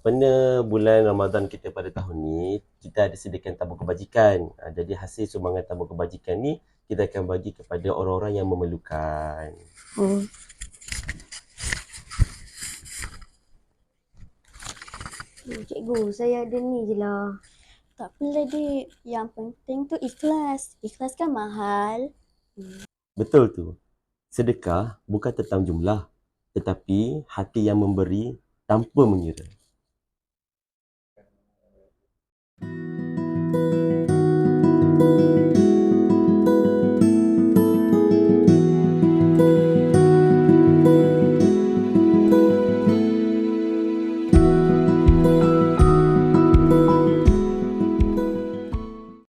Sempena bulan Ramadan kita pada tahun ni, kita ada sediakan tabung kebajikan. Jadi hasil sumbangan tabung kebajikan ni kita akan bagi kepada orang-orang yang memerlukan. Oh. Cikgu, saya ada ni je lah. Tak apalah dik, yang penting tu ikhlas. Ikhlas kan mahal. Betul tu. Sedekah bukan tentang jumlah, tetapi hati yang memberi tanpa mengira.